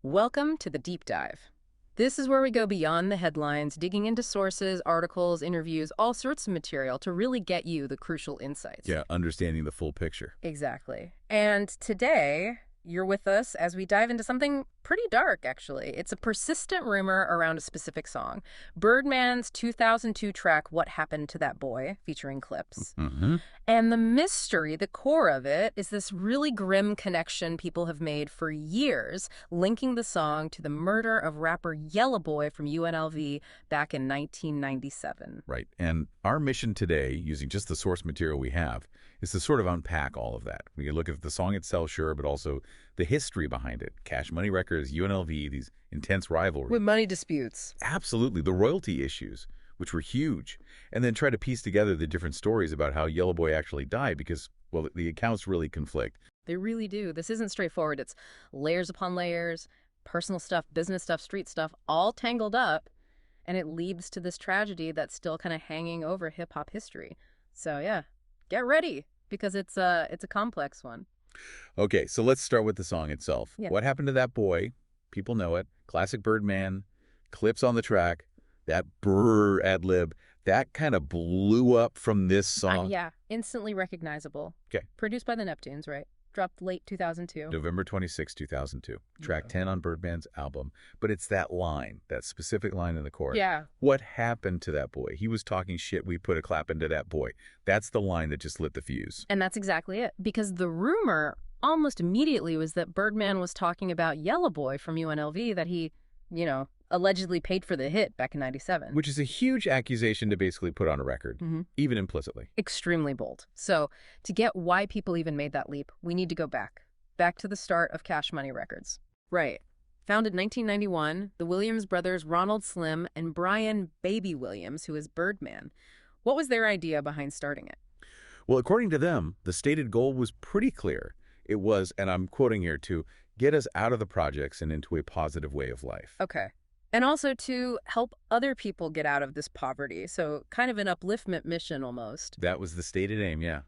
Welcome to the Deep Dive. This is where we go beyond the headlines, digging into sources, articles, interviews, all sorts of material to really get you the crucial insights. Yeah, understanding the full picture. Exactly. And today, you're with us as we dive into something pretty dark, actually. It's a persistent rumor around a specific song. Birdman's 2002 track, What Happened to That Boy, featuring clips. Mm-hmm. And the mystery, the core of it, is this really grim connection people have made for years, linking the song to the murder of rapper Yella Boy from UNLV back in 1997. Right. And our mission today, using just the source material we have, is to sort of unpack all of that. We can look at the song itself, sure, but also the history behind it. Cash Money Records, UNLV, these intense rivalries. With money disputes. Absolutely. The royalty issues, which were huge. And then try to piece together the different stories about how Yella Boy actually died because, well, the accounts really conflict. They really do. This isn't straightforward. It's layers upon layers, personal stuff, business stuff, street stuff, all tangled up. And it leads to this tragedy that's still kind of hanging over hip-hop history. So, yeah, get ready because it's a complex one. Okay, so let's start with the song itself. Yeah. What Happened to That Boy? People know it. Classic Birdman, clips on the track, that brr ad-lib, that kind of blew up from this song. Yeah, instantly recognizable. Okay. Produced by the Neptunes, right? Dropped late 2002. November 26, 2002. Track 10 on Birdman's album. But it's that line, that specific line in the chorus. Yeah. What happened to that boy? He was talking shit. We put a clap into that boy. That's the line that just lit the fuse. And that's exactly it. Because the rumor almost immediately was that Birdman was talking about Yella Boy from UNLV that he, allegedly paid for the hit back in 97. Which is a huge accusation to basically put on a record, even implicitly. Extremely bold. So to get why people even made that leap, we need to go back to the start of Cash Money Records. Right. Founded 1991, the Williams brothers Ronald Slim and Brian Baby Williams, who is Birdman. What was their idea behind starting it? Well, according to them, the stated goal was pretty clear. It was, and I'm quoting here, to get us out of the projects and into a positive way of life. Okay. And also to help other people get out of this poverty. So kind of an upliftment mission almost. That was the stated aim, yeah.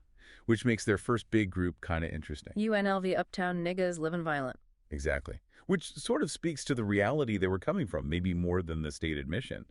Which makes their first big group kind of interesting. UNLV Uptown Niggas Livin' Violent. Exactly. Which sort of speaks to the reality they were coming from, maybe more than the stated mission.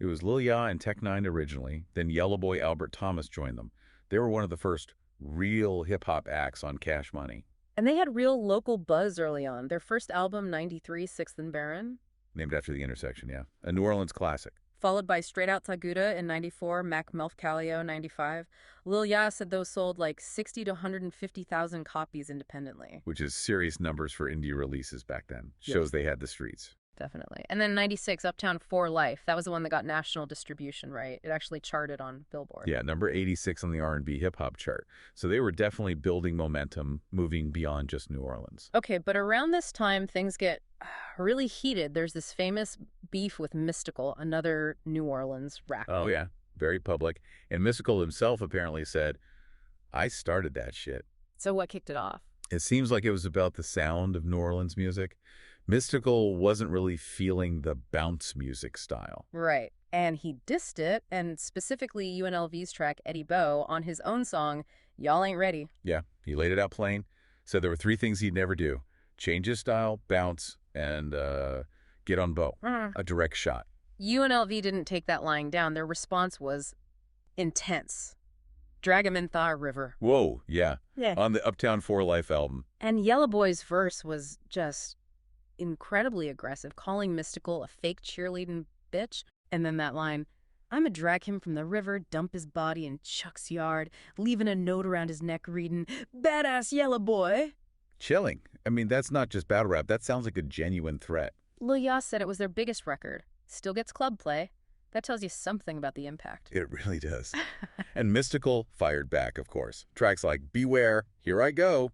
It was Lil Ya and Tech Nine originally, then Yella Boy Albert Thomas joined them. They were one of the first real hip-hop acts on Cash Money. And they had real local buzz early on. Their first album, 93, 6th and Barron. Named after the intersection, yeah. A New Orleans classic. Followed by Straight Out Taguda in 94, Mac Melfcalio 95. Lil Ya said those sold like 60 to 150,000 copies independently. Which is serious numbers for indie releases back then. Shows they had the streets. Definitely. And then 96, Uptown for Life. That was the one that got national distribution, right? It actually charted on Billboard. Yeah, number 86 on the R&B hip-hop chart. So they were definitely building momentum, moving beyond just New Orleans. Okay, but around this time, things get really heated. There's this famous beef with Mystikal, another New Orleans rapper. Oh, yeah. Very public. And Mystikal himself apparently said, I started that shit. So what kicked it off? It seems like it was about the sound of New Orleans music. Mystikal wasn't really feeling the bounce music style. Right. And he dissed it, and specifically UNLV's track Eddie Bo on his own song, Y'all Ain't Ready. Yeah, he laid it out plain. Said there were 3 things he'd never do. Change his style, bounce, and get on Bo. A direct shot. UNLV didn't take that lying down. Their response was intense. Drag him in Thaw River. Whoa, yeah. Yeah. On the Uptown for Life album. And Yella Boy's verse was just incredibly aggressive, calling Mystikal a fake cheerleading bitch. And then that line, I'ma drag him from the river, dump his body in Chuck's yard, leaving a note around his neck reading, Badass Yella Boy. Chilling. I mean, that's not just battle rap. That sounds like a genuine threat. Lil Ya said it was their biggest record. Still gets club play. That tells you something about the impact. It really does. And Mystikal fired back, of course. Tracks like Beware, Here I Go.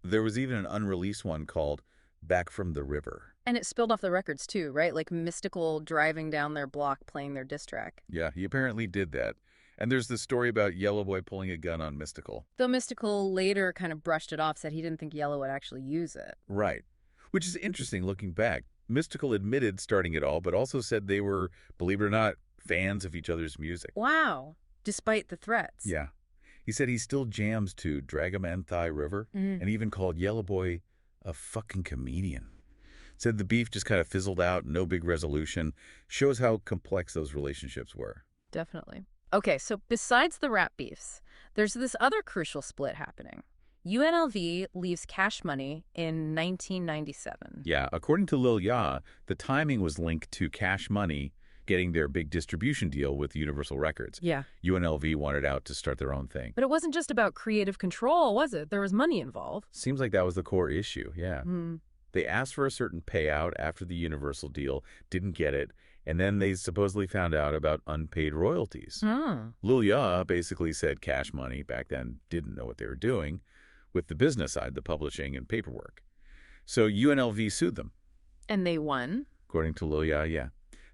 There was even an unreleased one called Back from the River. And it spilled off the records too, right? Like Mystikal driving down their block playing their diss track. Yeah, he apparently did that. And there's this story about Yella Boy pulling a gun on Mystikal. Though Mystikal later kind of brushed it off, said he didn't think Yella would actually use it. Right. Which is interesting looking back. Mystikal admitted starting it all, but also said they were, believe it or not, fans of each other's music. Wow. Despite the threats. Yeah. He said he still jams to Dragamanthai River and even called Yella Boy a fucking comedian. Said the beef just kind of fizzled out, no big resolution. Shows how complex those relationships were. Definitely. Okay, so besides the rap beefs, there's this other crucial split happening. UNLV leaves Cash Money in 1997. Yeah, according to Lil Ya, the timing was linked to Cash Money getting their big distribution deal with Universal Records. Yeah. UNLV wanted out to start their own thing. But it wasn't just about creative control, was it? There was money involved. Seems like that was the core issue, yeah. Hmm. They asked for a certain payout after the Universal deal, didn't get it, and then they supposedly found out about unpaid royalties. Hmm. Lil Ya basically said Cash Money back then didn't know what they were doing with the business side, the publishing and paperwork. So UNLV sued them. And they won. According to Lil Ya, yeah.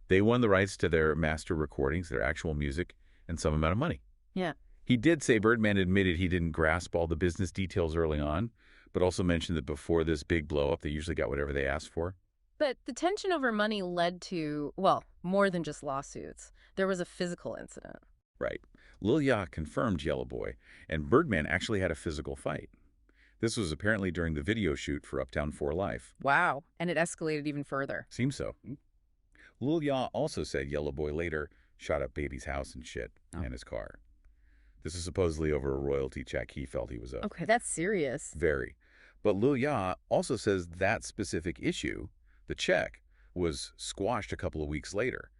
They won the rights to their master recordings, their actual music, and some amount of money. Yeah. He did say Birdman admitted he didn't grasp all the business details early on, but also mentioned that before this big blow-up, they usually got whatever they asked for. But the tension over money led to, well, more than just lawsuits. There was a physical incident. Right. Lil Ya confirmed Yella Boy, and Birdman actually had a physical fight. This was apparently during the video shoot for Uptown for Life. Wow. And it escalated even further. Seems so. Lil Ya also said Yella Boy later shot up Baby's house and shit, and his car. This is supposedly over a royalty check he felt he was owed. Okay, that's serious. Very. But Lil Ya also says that specific issue, the check, was squashed a couple of weeks later.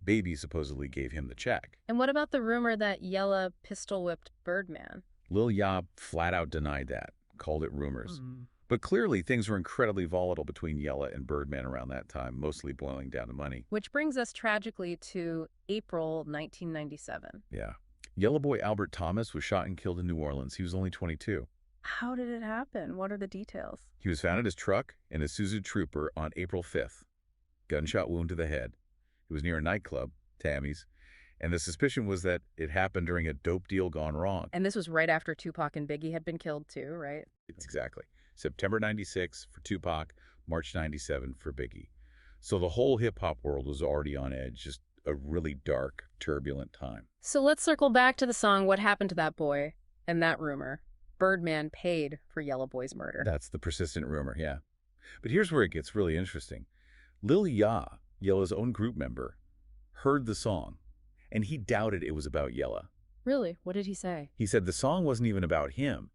Baby supposedly gave him the check. And what about the rumor that Yella pistol-whipped Birdman? Lil Ya flat out denied that, called it rumors. But clearly, things were incredibly volatile between Yella and Birdman around that time, mostly boiling down to money. Which brings us tragically to April 1997. Yeah. Yella Boy Albert Thomas was shot and killed in New Orleans. He was only 22. How did it happen? What are the details? He was found at his truck in a Isuzu Trooper on April 5th. Gunshot wound to the head. It was near a nightclub, Tammy's, and the suspicion was that it happened during a dope deal gone wrong. And this was right after Tupac and Biggie had been killed too, right? Exactly. September 96 for Tupac, March 97 for Biggie. So the whole hip-hop world was already on edge, just a really dark, turbulent time. So let's circle back to the song What Happened to That Boy and that rumor. Birdman paid for Yella Boy's murder. That's the persistent rumor, yeah. But here's where it gets really interesting. Lil Ya, Yella's own group member, heard the song, and he doubted it was about Yella. Really? What did he say? He said the song wasn't even about him,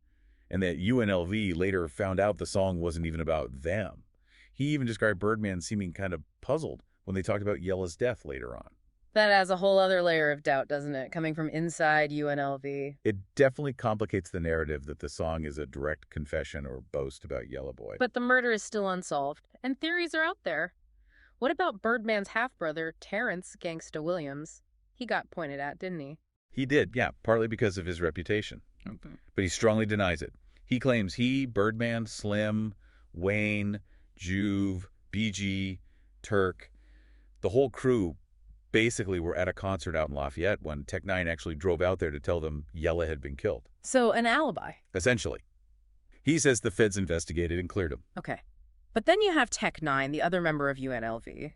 and that UNLV later found out the song wasn't even about them. He even described Birdman seeming kind of puzzled when they talked about Yella's death later on. That adds a whole other layer of doubt, doesn't it? Coming from inside UNLV. It definitely complicates the narrative that the song is a direct confession or boast about Yella Boy. But the murder is still unsolved, and theories are out there. What about Birdman's half-brother, Terrence Gangsta Williams? He got pointed at, didn't he? He did, yeah, partly because of his reputation. Okay. But he strongly denies it. He claims he, Birdman, Slim, Wayne, Juve, BG, Turk, the whole crew basically were at a concert out in Lafayette when Tech Nine actually drove out there to tell them Yella had been killed. So an alibi. Essentially. He says the feds investigated and cleared him. Okay. But then you have Tech Nine, the other member of UNLV.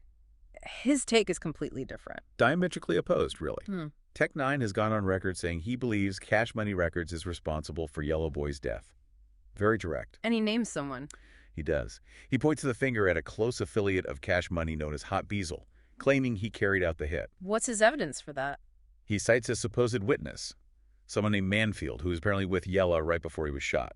His take is completely different. Diametrically opposed, really. Tech Nine has gone on record saying he believes Cash Money Records is responsible for Yella Boy's death. Very direct. And he names someone. He does. He points the finger at a close affiliate of Cash Money known as Hot Beazle, claiming he carried out the hit. What's his evidence for that? He cites a supposed witness, someone named Manfield, who was apparently with Yella right before he was shot.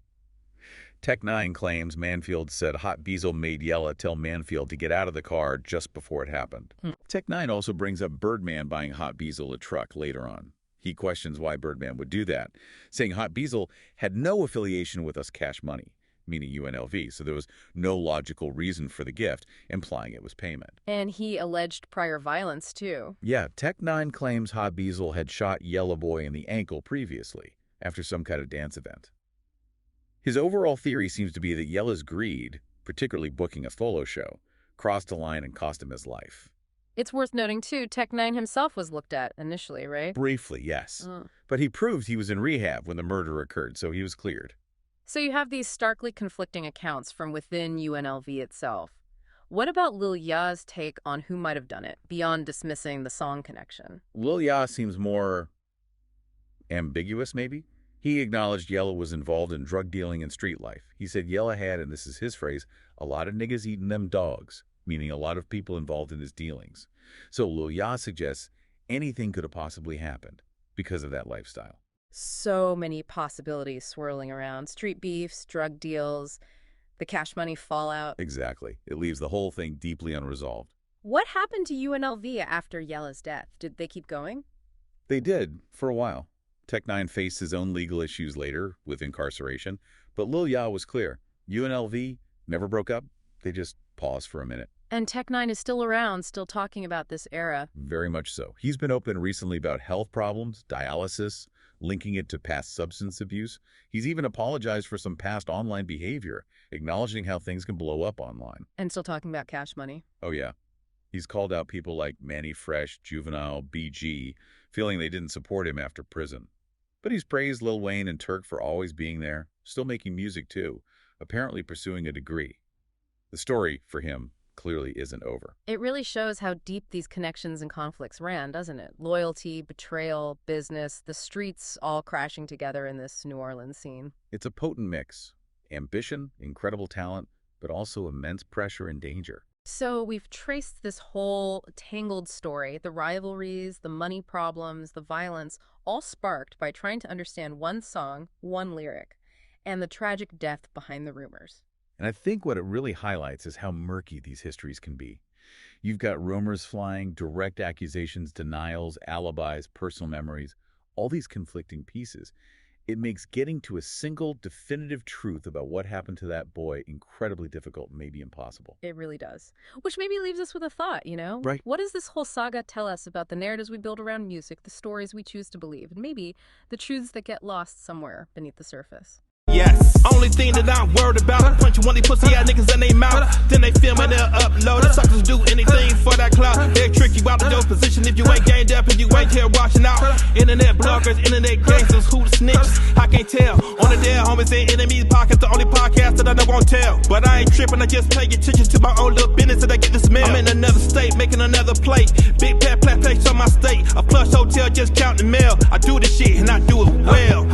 Tech Nine claims Manfield said Hot Beazle made Yella tell Manfield to get out of the car just before it happened. Tech Nine also brings up Birdman buying Hot Beazle a truck later on. He questions why Birdman would do that, saying Hot Beazle had no affiliation with us Cash Money, meaning UNLV, so there was no logical reason for the gift, implying it was payment. And he alleged prior violence, too. Yeah, Tech Nine claims Hot Beazle had shot Yella Boy in the ankle previously, after some kind of dance event. His overall theory seems to be that Yella's greed, particularly booking a solo show, crossed a line and cost him his life. It's worth noting, too, Tech Nine himself was looked at initially, right? Briefly, yes. But he proved he was in rehab when the murder occurred, so he was cleared. So you have these starkly conflicting accounts from within UNLV itself. What about Lil Ya's take on who might have done it, beyond dismissing the song connection? Lil Ya seems more ambiguous, maybe? He acknowledged Yella was involved in drug dealing and street life. He said Yella had, and this is his phrase, a lot of niggas eating them dogs. meaning a lot of people involved in his dealings. So Lil Ya suggests anything could have possibly happened because of that lifestyle. So many possibilities swirling around. Street beefs, drug deals, the Cash Money fallout. Exactly. It leaves the whole thing deeply unresolved. What happened to UNLV after Yella's death? Did they keep going? They did, for a while. Tech-9 faced his own legal issues later, with incarceration, but Lil Ya was clear. UNLV never broke up. They just paused for a minute. And Tech-9 is still around, still talking about this era. Very much so. He's been open recently about health problems, dialysis, linking it to past substance abuse. He's even apologized for some past online behavior, acknowledging how things can blow up online. And still talking about Cash Money. Oh, yeah. He's called out people like Manny Fresh, Juvenile, BG, feeling they didn't support him after prison. But he's praised Lil Wayne and Turk for always being there, still making music too, apparently pursuing a degree. The story, for him, clearly isn't over. It really shows how deep these connections and conflicts ran, doesn't it? Loyalty, betrayal, business, the streets all crashing together in this New Orleans scene. It's a potent mix. Ambition, incredible talent, but also immense pressure and danger. So we've traced this whole tangled story, the rivalries, the money problems, the violence, all sparked by trying to understand one song, one lyric, and the tragic death behind the rumors. And I think what it really highlights is how murky these histories can be. You've got rumors flying, direct accusations, denials, alibis, personal memories, all these conflicting pieces. It makes getting to a single definitive truth about what happened to that boy incredibly difficult, maybe impossible. It really does. Which maybe leaves us with a thought, Right. What does this whole saga tell us about the narratives we build around music, the stories we choose to believe, and maybe the truths that get lost somewhere beneath the surface? Yes. Only thing that I'm worried about, punch one of these pussy ass niggas in they mouth. Then they film and they'll upload it. Suckers do anything for that clout. They'll trick you out of your position if you ain't gained up and you ain't here watching out. Internet bloggers, internet gangsters, who the snitches? I can't tell. On the dead homies and enemies podcast, the only podcast that I know won't tell. But I ain't tripping, I just pay attention to my own little business and I get this mail. I'm in another state, making another plate. Big plat place on my state. A plush hotel, just counting the mail. I do this shit and I do it well.